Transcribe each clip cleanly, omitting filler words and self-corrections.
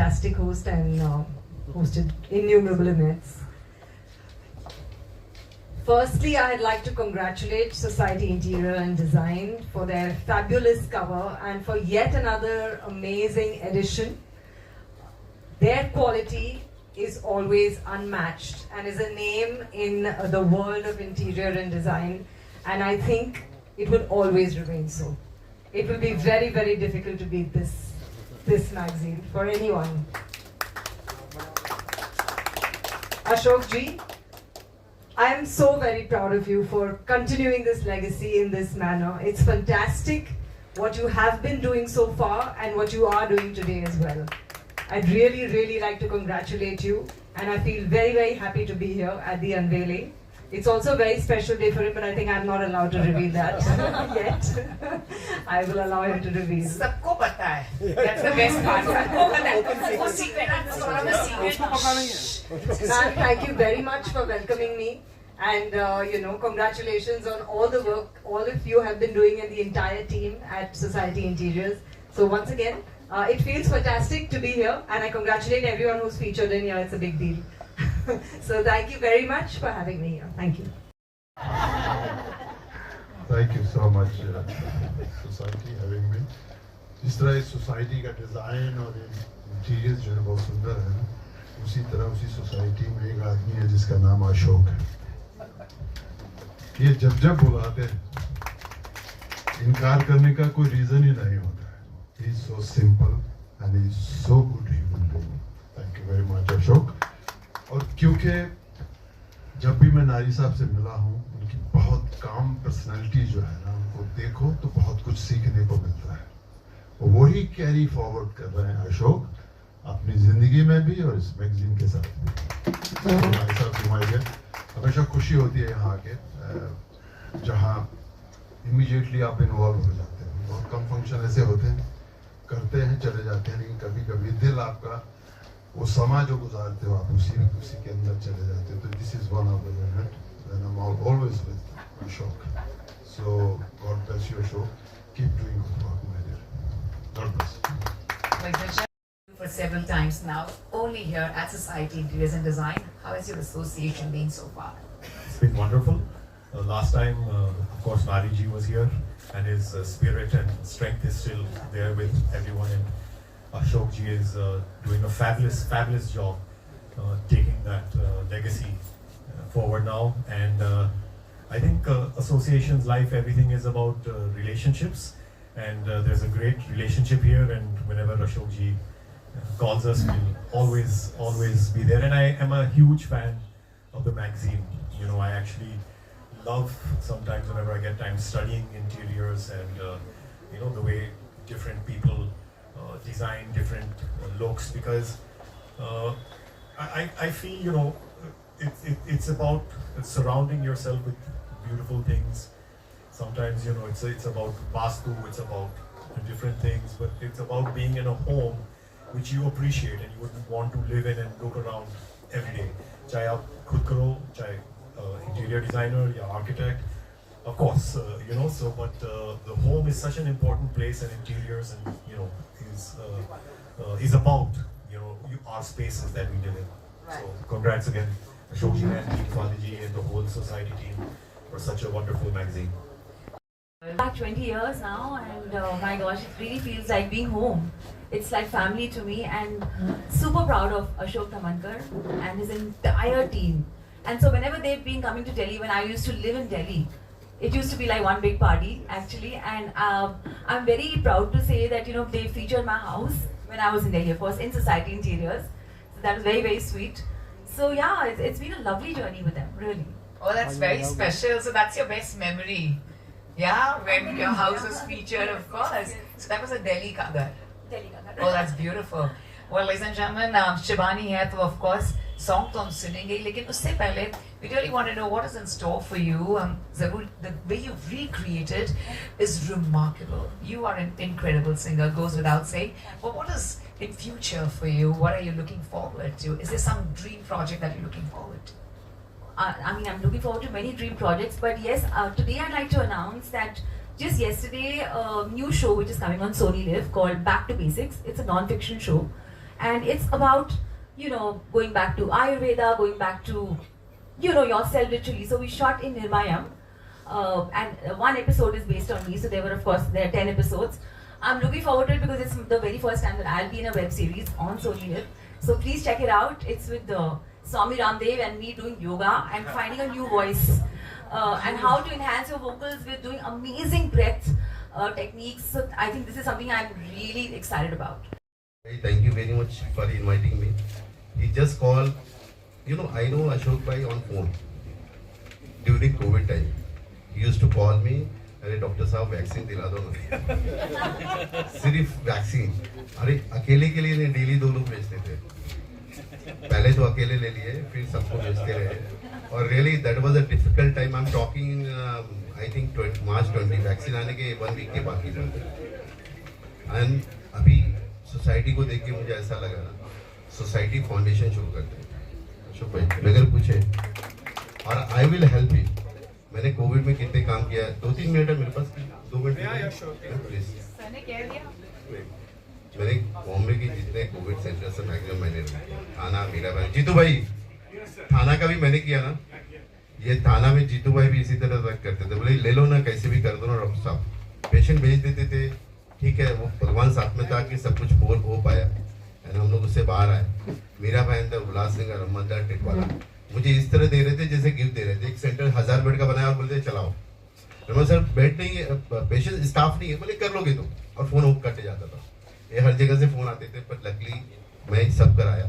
fantastic host and hosted innumerable events. Firstly, I'd like to congratulate Society Interior and Design for their fabulous cover and for yet another amazing edition. Their quality is always unmatched and is a name in the world of interior and design, and I think it will always remain so. It will be very, very difficult to beat this magazine for anyone. Ashok ji, I am so very proud of you for continuing this legacy in this manner. It's fantastic what you have been doing so far and what you are doing today as well. I'd really, really like to congratulate you, and I feel very, very happy to be here at the unveiling. It's also a very special day for him, but I think I'm not allowed to reveal that yet. I will allow him to reveal. सबको पता है. That's the best part. सबको पता है. वो secret है, sort of a secret. Ma'am, thank you very much for welcoming me, and congratulations on all the work all of you have been doing and the entire team at Society Interiors. So once again, it feels fantastic to be here, and I congratulate everyone who's featured in here. It's a big deal. So thank you very much for having me here. Thank you. Thank you so much, Society, having me. जिस तरह इस society का design और interior जो है बहुत सुंदर है, उसी तरह उसी सोसाइटी में एक आदमी है जिसका नाम अशोक है. ये जब बुलाते हैं, इनकार करने का कोई रीज़न ही नहीं होता है. He is so simple and he is so good human being. Thank you very much, Ashok. और क्योंकि जब भी मैं नारी साहब से मिला हूँ, उनकी बहुत काम पर्सनैलिटी जो है ना, उनको देखो तो बहुत कुछ सीखने को मिलता है. और वही कैरी फॉरवर्ड कर रहे हैं अशोक अपनी ज़िंदगी में भी और इस मैगजीन के साथ भी. नारी साहब घुमाइए. हमेशा खुशी होती है यहाँ आके, जहाँ इमीडिएटली आप इन्वॉल्व हो जाते हैं. बहुत कम फंक्शन ऐसे होते हैं, करते हैं चले जाते हैं, लेकिन कभी कभी दिल आपका वो समा जो गुजारते हो आप उसी के अंदर चले जाते हो. तो this is one of the moment when I am always with Ashok. So God bless you Ashok. Keep doing good work my dear. God bless. For several times now, only here at Society Interiors and Design. How has your association been so far? It's been wonderful. Last time, of course, Nari ji was here, and his spirit and strength is still there with everyone. And Ashok ji is doing a fabulous job taking that legacy forward now. And I think associations, life, everything is about relationships. And there's a great relationship here. And whenever Ashok ji calls us, we'll always be there. And I am a huge fan of the magazine. I actually love sometimes whenever I get time studying interiors and the way different people design different looks, because I feel it's about surrounding yourself with beautiful things. Sometimes it's about vastu, it's about different things, but it's about being in a home which you appreciate and you would want to live in and look around every day. चाहे आप खुद करो, चाहे interior designer या architect, of course, but the home is such an important place, and interiors and is about our spaces that we live in. Right. So congrats again, Ashok ji and Fali ji and the whole society team for such a wonderful magazine. Back 20 years now, and my gosh, it really feels like being home. It's like family to me, and super proud of Ashok Tamankar and his entire team. And so whenever they've been coming to Delhi, when I used to live in Delhi, it used to be like one big party actually, and I'm very proud to say that they featured my house when I was in Delhi, of course, in Society Interiors. So that was very, very sweet. So yeah, it's been a lovely journey with them, really. Oh, that's very special. So that's your best memory. Yeah, when your house was featured, of course. So that was a Delhi cover. Delhi ka. Oh, that's beautiful. Well, ladies and gentlemen, Shivani hai to of course song to hum sunenge, lekin usse pehle we really want to know what is in store for you. Zarur, the way you've recreated is remarkable. You are an incredible singer, goes without saying. But what is in future for you? What are you looking forward to? Is there some dream project that you're looking forward to? I mean, I'm looking forward to many dream projects, but yes, today I'd like to announce that just yesterday, a new show which is coming on Sony Live called Back to Basics. It's a non-fiction show, and it's about, going back to Ayurveda, going back to, yourself literally. So we shot in Nirmayam, and one episode is based on me. So there are 10 episodes. I'm looking forward to it because it's the very first time that I'll be in a web series on Sony Live. So please check it out. It's with Swami Ramdev and me doing yoga and finding a new voice, and how to enhance your vocals with doing amazing breath techniques. So I think this is something I'm really excited about. Hey, thank you very much for inviting me. He just called, I know Ashok Bhai on phone during COVID time. He used to call me, अरे doctor साहब vaccine दिला दो ना सिर्फ vaccine अरे अकेले के लिए नहीं डेली 2 लोग भेजते थे पहले तो अकेले ले लिए फिर सबको भेजते रहे और really that was a difficult time I am talking I think March 20 vaccine आने के 1 वीक के बाकी था एंड अभी सोसाइटी को देख के मुझे ऐसा लगा ना सोसाइटी फाउंडेशन शुरू करते हैं अशोक भाई अगर पूछे और आई विल हेल्प यू मैंने कोविड में कितने काम किया 2-3 मिनट है मेरे पास 2 मिनट प्लीज मैंने बॉम्बे के जितने कोविड सेंटर से मैक्सिमम मैंने थाना मीरा भाई जीतू भाई थाना का भी मैंने किया ना ये थाना में जीतू भाई भी इसी तरह वर्क करते थे बोले ले लो ना कैसे भी कर दो ना डॉक्टर साहब पेशेंट भेज देते थे ठीक है वो भगवान साथ में था कि सब कुछ हो पाया एंड हम लोग उससे बाहर आए मीरा भाई अंदर उल्लासनगर अहमदनगर टिटवाला मुझे इस तरह दे रहे थे जैसे गिफ्ट दे रहे थे एक सेंटर 1000 बेड का बनाया और बोलते चलाओ तो सर बेड नहीं है पेशेंट स्टाफ नहीं है बोले कर लोगे तो और फोन होप कटे जाता था ये हर जगह से फोन आते थे पर लकली मैं सब कराया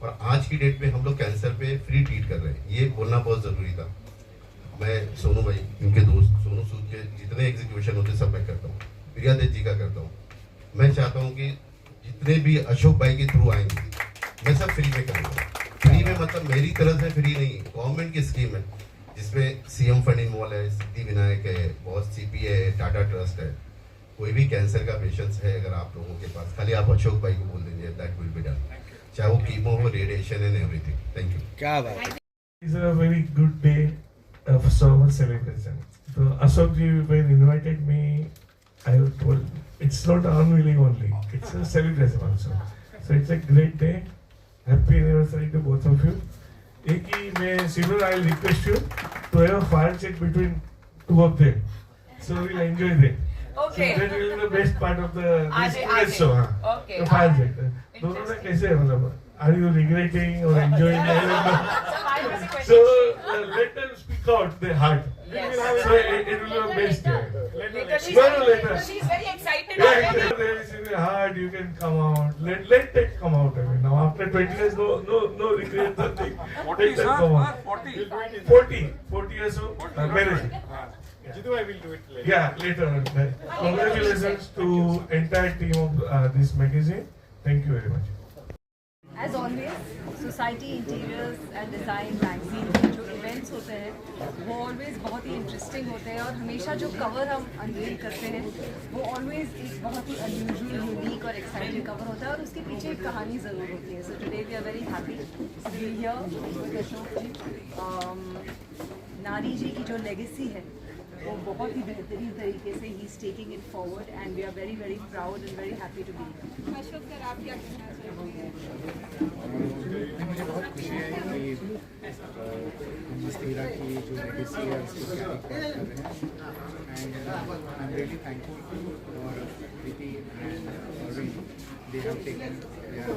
और आज की डेट में हम लोग कैंसर पे फ्री ट्रीट कर रहे हैं ये बोलना बहुत जरूरी था मैं सोनू भाई उनके दोस्त सोनू सूद के जितने एग्जीक्यूशन होते सब मैं करता हूँ प्रियादेव जी का करता हूँ मैं चाहता हूँ कि जितने भी अशोक भाई के थ्रू आएंगे मैं सब फ्री में करूँगा फ्री में मतलब मेरी तरफ से फ्री नहीं गवर्नमेंट की स्कीम है जिसमें सीएम फंड इन्वॉल्व है सिद्धि विनायक है बहुत सीपी है टाटा ट्रस्ट है कोई भी कैंसर का पेशेंट्स है अगर आप लोगों के पास खाली आप अशोक भाई को बोल दीजिए दैट विल बी डन चाहे वो कीमो हो radiation and everything thank you क्या बात It's a very good day of summer celebration. So Ashok ji, when invited me, I told it's not unwilling only; it's a celebration also. So it's a great day. Happy anniversary to both of you. एक ही मैं Simran, I'll request you to have a fire check between 2 of them. So we'll enjoy that. Okay. So that will be the best part of the आज show. Okay. The fire check. दोनों में कैसे है मतलब? Are you regretting or enjoying? I don't know. So let them speak out their heart. Yes. So it will be the best. Because Later. she's very excited Yeah, already. there is in your heart. You can come out. Let that come out. I mean, now after 20 years, no regrets. Nothing. Let that come out. 40 years old. Marriage. Jitu, I will do it later. Yeah, later on. Congratulations to entire team of this magazine. Thank you very much. As always, society interiors and design magazine के जो events होते हैं वो always बहुत ही interesting होते हैं और हमेशा जो कवर हम अनवील करते हैं वो ऑलवेज एक बहुत ही अनयूजुअल यूनिक और एक्साइटिंग कवर होता है और उसके पीछे एक कहानी ज़रूर होती है. So today we are very happy to be here with Ashok ji. नारी जी की जो लेगेसी है वो बहुत ही बेहतरीन तरीके से he is taking it forward and we are very very proud and very happy to be here. Ashok sir आप क्या कहना चाहेंगे? मुझे बहुत खुशी है कि हम इस तरह की जो लेगेसी है उसको कैरी कर रहे हैं and I am really thankful for Preeti and Arvind. They have taken their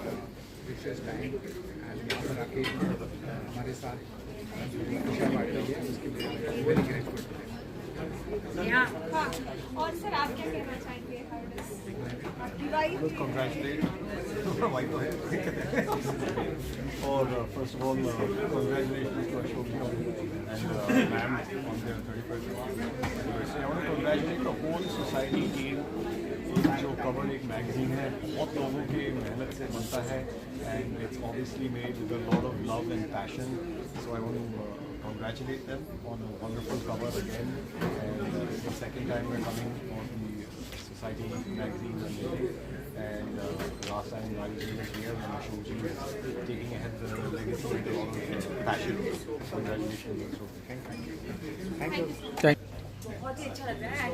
precious time and यहाँ पर आके हमारे साथ खुशियाँ बांट रही है उसके लिए वेरी ग्रेटफुल. हाँ, और सर आप क्या कहना चाहेंगे आपकी वाइफ? Congratulate my wife और first of all congratulations to Ashok and ma'am on their 31st anniversary. I want to congratulate the whole society team. जो कवर एक मैगजीन है बहुत लोगों की मेहनत से बनता है and it's obviously made with a lot of love and passion. So I want to congratulate them on a wonderful cover again and it's the second time we're coming on the Society magazine and last time Raji was here and Ashok ji is taking ahead the legacy with a lot of passion. Congratulations Ashok. Thank you. बहुत ही अच्छा लग रहा है.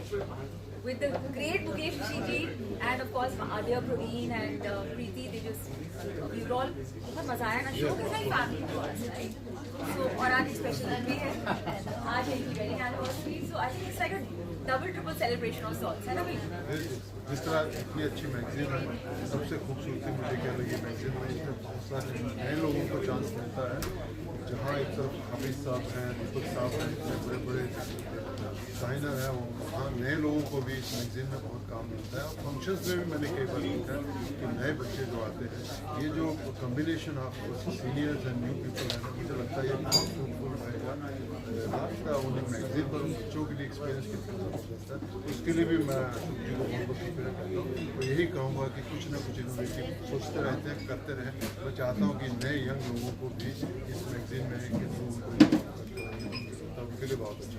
with the great Mukesh Rishi ji and of course Adya, Praveen and Preeti. They just we were all बहुत मजा आया ना. Show is like family to us, right? So और आज एक special दिन भी है. आज है इनकी wedding anniversary. So I think it's like a double triple celebration of sorts, है ना भाई? जिस तरह इतनी अच्छी मैगजीन है, सबसे खूबसूरती मुझे क्या लगी मैगजीन में, इसमें बहुत सारे नए लोगों को चांस मिलता है. जहाँ एक तरफ हाफिज साहब हैं, दीपक साहब हैं, इतने बड़े बड़े डिज़ाइनर हैं, वहाँ नए लोगों को भी इस मैगजीन में बहुत काम मिलता है. और फंक्शंस में भी मैंने कई बार देखा है कि नए बच्चे जो आते हैं, ये जो combination of seniors and new people है, मुझे लगता है ये बहुत फ्रूटफुल रहेगा. उन्हें मैगजीन पर उन बच्चों के लिए एक्सपीरियंस कितना ज़बरदस्त है, उसके लिए भी मैं जी को बहुत बहुत शुक्रिया करता हूँ. तो यही कहूँगा कि कुछ ना कुछ इनोवेटिव सोचते रहते हैं, करते रहें. मैं चाहता हूँ कि नए यंग लोगों को भी इस मैगजीन में के थ्रू उनके लिए बहुत अच्छा